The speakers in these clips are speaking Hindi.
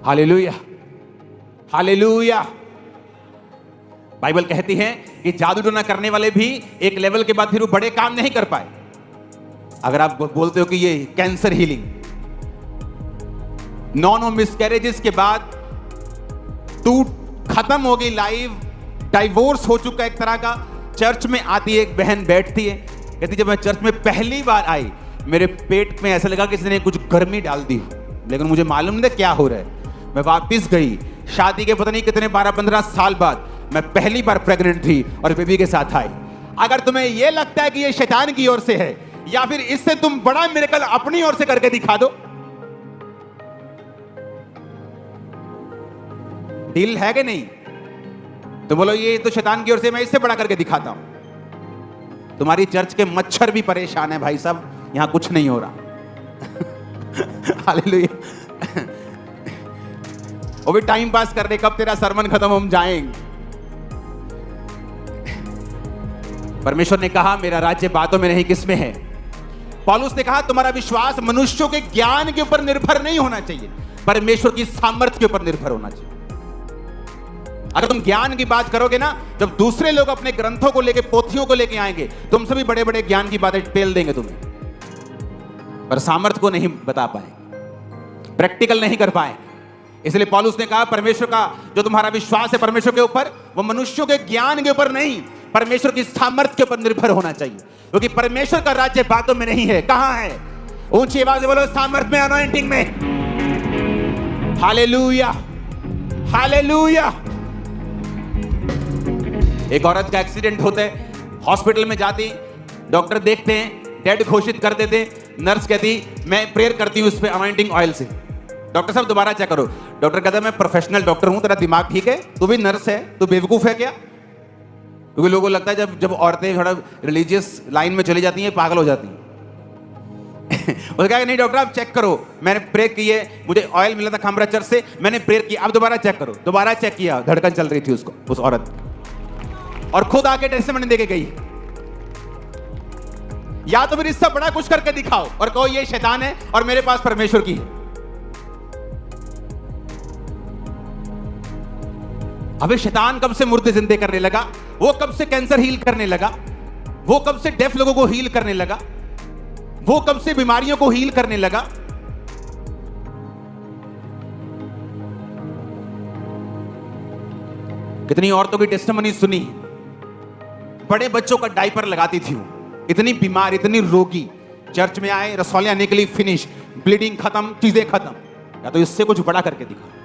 Hallelujah, hallelujah. बाइबल कहती है कि जादू टोना करने वाले भी एक लेवल के बाद फिर वो बड़े काम नहीं कर पाए। अगर आप बोलते हो कि ये कैंसर हीलिंग, नॉन मिसकैरेजेस के बाद टूट खत्म हो गई लाइफ, डाइवोर्स हो चुका एक तरह का, चर्च में आती है एक बहन, बैठती है, कहती जब मैं चर्च में पहली बार आई मेरे पेट में ऐसा लगा कि किसी ने कुछ गर्मी डाल दी, लेकिन मुझे मालूम नहीं क्या हो रहा है। मैं वापस गई, शादी के पता नहीं कितने 12-15 साल बाद मैं पहली बार प्रेग्नेंट थी और बेबी के साथ आई। अगर तुम्हें यह लगता है कि यह शैतान की ओर से है या फिर इससे तुम बड़ा मिरेकल अपनी ओर से करके दिखा दो, दिल है कि नहीं, तो बोलो ये तो शैतान की ओर से, मैं इससे बड़ा करके दिखाता हूं। तुम्हारी चर्च के मच्छर भी परेशान है भाई साहब, यहां कुछ नहीं हो रहा। हालेलुया। वो भी टाइम पास कर रहे, कब तेरा सरमन खत्म हम जाएंगे। परमेश्वर ने कहा मेरा राज्य बातों में नहीं किसमें है। पौलुस ने कहा तुम्हारा विश्वास मनुष्यों के ज्ञान के ऊपर निर्भर नहीं होना चाहिए, परमेश्वर की सामर्थ्य के ऊपर निर्भर होना चाहिए। अगर तुम ज्ञान की बात करोगे ना, जब दूसरे लोग अपने ग्रंथों को लेके, पोथियों को लेके आएंगे, तुमसे भी बड़े बड़े ज्ञान की बातें पेल देंगे तुम्हें, पर सामर्थ्य को नहीं बता पाए, प्रैक्टिकल नहीं कर पाए। इसलिए पौलुस ने कहा परमेश्वर का जो तुम्हारा विश्वास है परमेश्वर के ऊपर, वो मनुष्यों के ज्ञान के ऊपर नहीं, परमेश्वर की सामर्थ्य के ऊपर निर्भर होना चाहिए, क्योंकि परमेश्वर का राज्य बातों में नहीं है। कहां है? ऊंची आवाज से बोलो सामर्थ्य में, अनॉइंटिंग में। Hallelujah, hallelujah. एक औरत का एक्सीडेंट होता है, हॉस्पिटल में जाती, डॉक्टर देखते हैं, डेड घोषित कर देते, नर्स कहती मैं प्रेयर करती हूं इस पे अनॉइंटिंग ऑयल से। डॉक्टर साहब दोबारा चेक करो। डॉक्टर कहता मैं प्रोफेशनल डॉक्टर हूं, तेरा दिमाग ठीक है, तू भी नर्स है, तू बेवकूफ है क्या? क्योंकि लोगों को लगता है जब औरतें थोड़ा रिलीजियस लाइन में चली जाती हैं पागल हो जाती हैं। उसने कहा नहीं डॉक्टर आप चेक करो, मैंने प्रे की है, मुझे ऑयल मिला था खामरा चर्च से, मैंने प्रेयर किया, अब दोबारा चेक करो। दोबारा चेक किया, धड़कन चल रही थी उसको, उस औरत, और खुद आके टेस्टिमनी देके गई। या तो फिर इससे बड़ा कुछ करके दिखाओ और कहो ये शैतान है और मेरे पास परमेश्वर की है। अबे शैतान कब से मुर्दे जिंदे करने लगा? वो कब से कैंसर हील करने लगा? वो कब से डेफ लोगों को हील करने लगा? वो कब से बीमारियों को हील करने लगा? कितनी औरतों की टेस्टिमनी सुनी, बड़े बच्चों का डायपर लगाती थी वो, इतनी बीमार, इतनी रोगी, चर्च में आए, रसौलियां निकली, फिनिश, ब्लीडिंग खत्म, चीजें खत्म। या तो इससे कुछ बड़ा करके दिखा।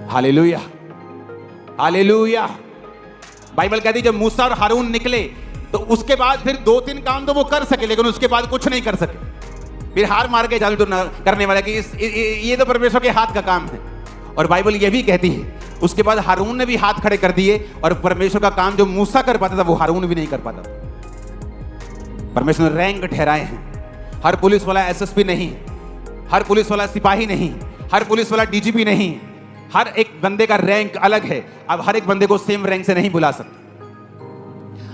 Hallelujah, hallelujah. बाइबल कहती जब मूसा और हारून निकले तो उसके बाद फिर 2-3 काम तो वो कर सके, लेकिन उसके बाद कुछ नहीं कर सके। फिर हार मार के जादू करने वाला कि ये तो परमेश्वर के हाथ का काम है। और बाइबल ये भी कहती है उसके बाद हारून ने भी हाथ खड़े कर दिए और परमेश्वर का काम जो मूसा कर पाता था वो हारून भी नहीं कर पाता। परमेश्वर ने रैंक ठहराए हैं। हर पुलिस वाला एसएसपी नहीं, हर पुलिस वाला सिपाही नहीं, हर पुलिस वाला डीजीपी नहीं, हर एक बंदे का रैंक अलग है। अब हर एक बंदे को सेम रैंक से नहीं बुला सकते।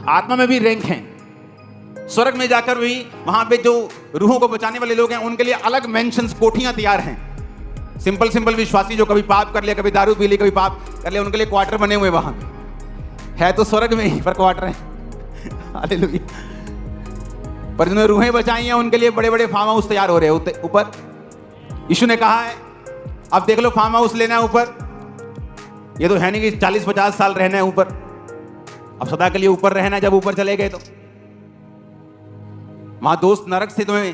आत्मा में भी रैंक हैं। स्वर्ग में जाकर भी वहां पे जो रूहों को बचाने वाले लोग हैं उनके लिए अलग मेंशंस, कोठियां तैयार हैं। सिंपल विश्वासी जो कभी पाप कर लिया, कभी दारू पी ली, कभी पाप कर लिया, उनके लिए क्वार्टर बने हुए वहां है तो स्वर्ग में ही, पर क्वार्टर है। हालेलुया। पर जिन्होंने रूहें बचाई हैं उनके लिए बड़े बड़े फार्म हाउस तैयार हो रहे हैं ऊपर। यीशु ने कहा है अब देख लो फार्म हाउस लेना है ऊपर, ये तो है नहीं कि 40-50 साल रहना है ऊपर, अब सदा के लिए ऊपर रहना है। जब ऊपर चले गए तो वहां दोस्त नरक से तुम्हें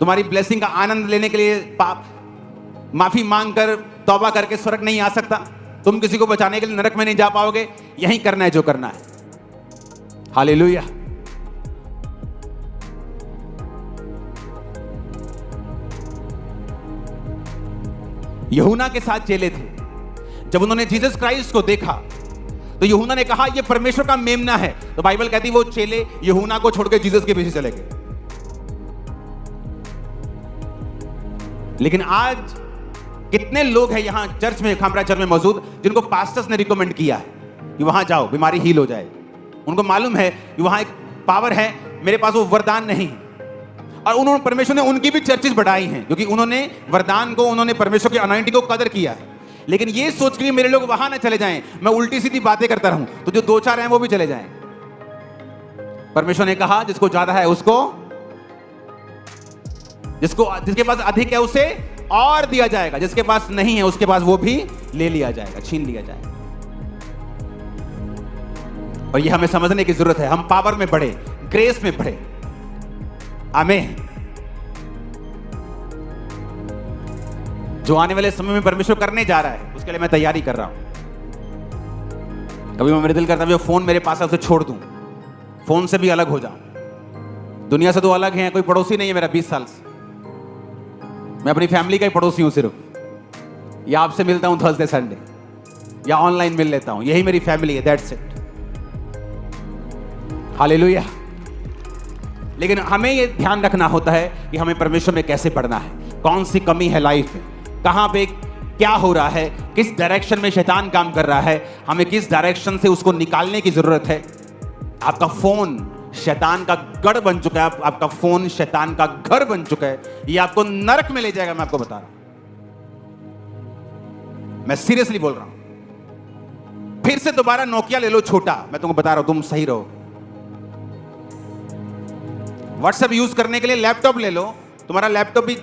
तुम्हारी ब्लेसिंग का आनंद लेने के लिए पाप माफी मांगकर तौबा करके स्वर्ग नहीं आ सकता। तुम किसी को बचाने के लिए नरक में नहीं जा पाओगे, यही करना है जो करना है। हालेलुया। यूहन्ना के साथ चेले थे, जब उन्होंने जीसस क्राइस्ट को देखा तो यूहन्ना ने कहा यह परमेश्वर का मेमना है। तो बाइबल कहती वो चेले यूहन्ना को छोड़कर जीसस के पीछे चले गए। लेकिन आज कितने लोग हैं यहां चर्च में, खामरा चर्च में मौजूद, जिनको पास्टर्स ने रिकमेंड किया है कि वहां जाओ बीमारी हील हो जाए। उनको मालूम है कि वहां एक पावर है, मेरे पास वो वरदान नहीं है। और उन्होंने परमेश्वर ने उनकी भी चर्चेस बढ़ाई हैं, क्योंकि उन्होंने वरदान को, उन्होंने परमेश्वर की अनॉइंटिंग को कदर किया है। लेकिन ये सोच के मेरे लोग वहां ना चले जाएं, मैं उल्टी सीधी बातें करता रहूं, तो जो 2-4 हैं वो भी चले जाएं। परमेश्वर ने कहा जिसको ज्यादा है उसको, जिसके पास अधिक है उसे और दिया जाएगा, जिसके पास नहीं है उसके पास वो भी ले लिया जाएगा, छीन लिया जाएगा। और ये हमें समझने की जरूरत है। हम पावर में बढ़े, ग्रेस में बढ़े। आमीन। जो आने वाले समय में परमेश्वर करने जा रहा है उसके लिए मैं तैयारी कर रहा हूं। कभी मेरे दिल करता है फोन मेरे पास है उसे छोड़ दूं, फोन से भी अलग हो जाऊं। दुनिया से तो अलग है, कोई पड़ोसी नहीं है मेरा 20 साल से। मैं अपनी फैमिली का ही पड़ोसी हूं सिर्फ, या आपसे मिलता हूं थर्सडे संडे, या ऑनलाइन मिल लेता हूं, यही मेरी फैमिली है, दैट्स इट। हालेलुया। लेकिन हमें यह ध्यान रखना होता है कि हमें परमेश्वर में कैसे बढ़ना है, कौन सी कमी है लाइफ में, कहां पे क्या हो रहा है, किस डायरेक्शन में शैतान काम कर रहा है, हमें किस डायरेक्शन से उसको निकालने की जरूरत है। आपका फोन शैतान का गढ़ बन चुका है, आपका फोन शैतान का घर बन चुका है, ये आपको नरक में ले जाएगा। मैं आपको बता रहा हूं, मैं सीरियसली बोल रहा हूं। फिर से दोबारा नोकिया ले लो छोटा, मैं तुमको बता रहा हूं, तुम सही रहो। व्हाट्सएप यूज करने के लिए लैपटॉप ले लो, तुम्हारा लैपटॉप भी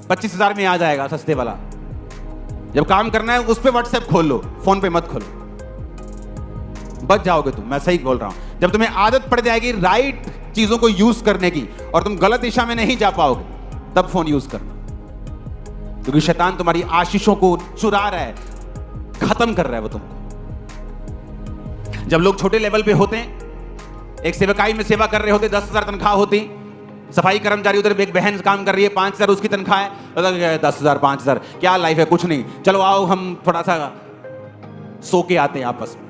25,000 में आ जाएगा, सस्ते वाला। जब काम करना है उस पे व्हाट्सएप खोल लो, फोन पे मत खोलो, बच जाओगे तुम। मैं सही बोल रहा हूं। जब तुम्हें आदत पड़ जाएगी राइट चीजों को यूज करने की और तुम गलत दिशा में नहीं जा पाओगे, तब फोन यूज करना, क्योंकि शैतान तुम्हारी आशीषों को चुरा रहा है, खत्म कर रहा है वो तुमको। जब लोग छोटे लेवल पे होते हैं, एक सेवकाई में सेवा कर रहे होते, 10,000 तनख्वाह होती, सफाई कर्मचारी उधर एक बहन काम कर रही है, 5,000 उसकी तनख्वाह है, 10,000 5,000 क्या लाइफ है, कुछ नहीं, चलो आओ हम थोड़ा सा सो के आते हैं आपस में।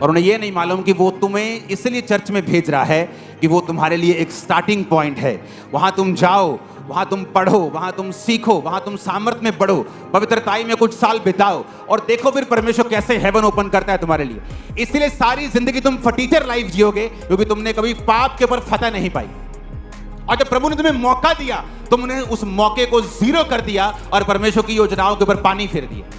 और उन्हें यह नहीं मालूम कि वो तुम्हें इसलिए चर्च में भेज रहा है कि वो तुम्हारे लिए एक स्टार्टिंग पॉइंट है। वहां तुम जाओ, वहां तुम पढ़ो, वहां तुम सीखो, वहां तुम सामर्थ में बढ़ो, पवित्रताई में कुछ साल बिताओ और देखो फिर परमेश्वर कैसे हेवन ओपन करता है तुम्हारे लिए। इसलिए सारी जिंदगी तुम फटीचर लाइफ जियोगे, क्योंकि तुमने कभी पाप के ऊपर फतह नहीं पाई। और जब प्रभु ने तुम्हें मौका दिया, तुमने उस मौके को जीरो कर दिया और परमेश्वर की योजनाओं के ऊपर पानी फेर दिया।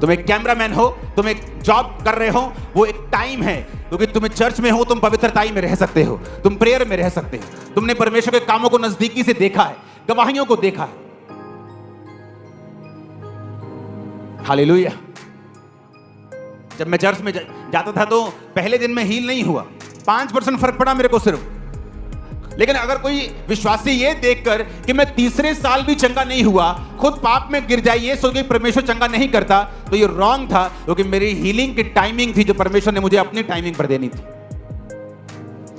तुम एक कैमरामैन हो, तुम एक जॉब कर रहे हो, वो एक टाइम है, क्योंकि तुम चर्च में हो, तुम पवित्रताई में रह सकते हो, तुम प्रेयर में रह सकते हो, तुमने परमेश्वर के कामों को नजदीकी से देखा है, गवाहियों को देखा है। हालेलुया। जब मैं चर्च में जाता था तो पहले दिन में हील नहीं हुआ, 5% फर्क पड़ा मेरे को सिर्फ। लेकिन अगर कोई विश्वासी ये देखकर कि मैं तीसरे साल भी चंगा नहीं हुआ, खुद पाप में गिर जाए, ये सोच के परमेश्वर चंगा नहीं करता, तो ये रॉन्ग था, क्योंकि मेरी हीलिंग की टाइमिंग थी जो परमेश्वर ने मुझे अपनी टाइमिंग पर देनी थी।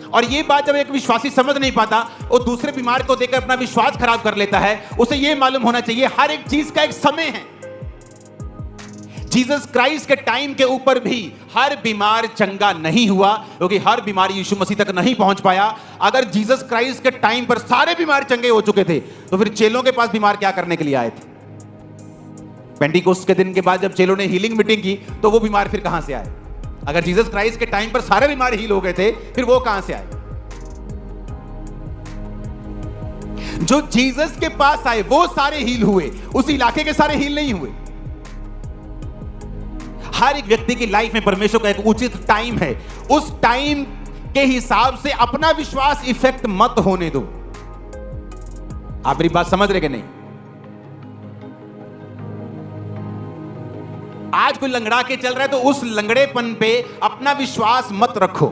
और ये बात जब एक विश्वासी समझ नहीं पाता, वो दूसरे बीमार को देखकर अपना विश्वास खराब कर लेता है। उसे ये मालूम होना चाहिए हर एक चीज का एक समय है। जीसस क्राइस्ट के टाइम के ऊपर भी हर बीमार चंगा नहीं हुआ, क्योंकि हर बीमारी यीशु मसीह तक नहीं पहुंच पाया। अगर जीसस क्राइस्ट के टाइम पर सारे बीमार चंगे हो चुके थे, तो फिर चेलों के पास बीमार क्या करने के लिए आए थे? पेंटिकोस्ट के दिन के बाद जब चेलों ने हीलिंग मीटिंग की, तो वो बीमार फिर कहां से आए? अगर जीसस क्राइस्ट के टाइम पर सारे बीमार हील हो गए थे, फिर वो कहां से आए? जो जीसस के पास आए वो सारे हील हुए, उस इलाके के सारे हील नहीं हुए। हर एक व्यक्ति की लाइफ में परमेश्वर का एक उचित टाइम है। उस टाइम के हिसाब से अपना विश्वास इफेक्ट मत होने दो। आप मेरी बात समझ रहे कि नहीं? आज कोई लंगड़ा के चल रहा है तो उस लंगड़ेपन पे अपना विश्वास मत रखो,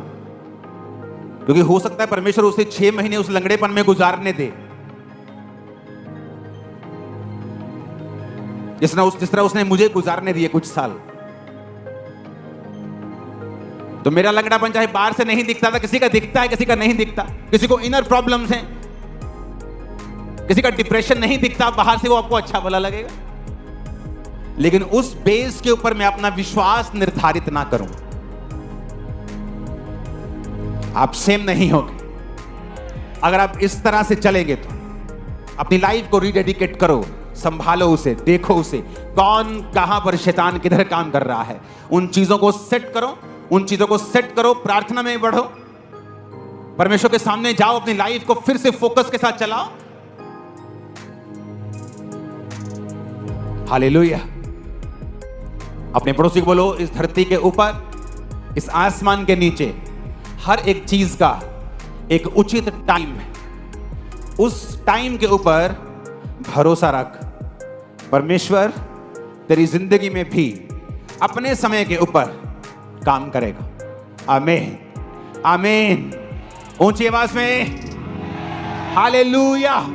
क्योंकि हो सकता है परमेश्वर उसे 6 महीने उस लंगड़ेपन में गुजारने दे, जिस तरह उसने मुझे गुजारने दिए कुछ साल। तो मेरा लंगड़ापन चाहे बाहर से नहीं दिखता था, किसी का दिखता है, किसी का नहीं दिखता, किसी को इनर प्रॉब्लम्स हैं, किसी का डिप्रेशन नहीं दिखता, बाहर से वो आपको अच्छा भला लगेगा। लेकिन उस बेस के ऊपर मैं अपना विश्वास निर्धारित ना करूं, आप सेम नहीं होगे। अगर आप इस तरह से चलेंगे तो अपनी लाइफ को रीडेडिकेट करो, संभालो उसे, देखो उसे, कौन कहां पर शैतान किधर काम कर रहा है, उन चीजों को सेट करो, उन चीजों को सेट करो, प्रार्थना में बढ़ो, परमेश्वर के सामने जाओ, अपनी लाइफ को फिर से फोकस के साथ चलाओ। हालेलुया। अपने पड़ोसी को बोलो, इस धरती के ऊपर, इस आसमान के नीचे हर एक चीज का एक उचित टाइम है। उस टाइम के ऊपर भरोसा रख। परमेश्वर तेरी जिंदगी में भी अपने समय के ऊपर काम करेगा। आमीन, आमीन। ऊंची आवाज में हालेलुया।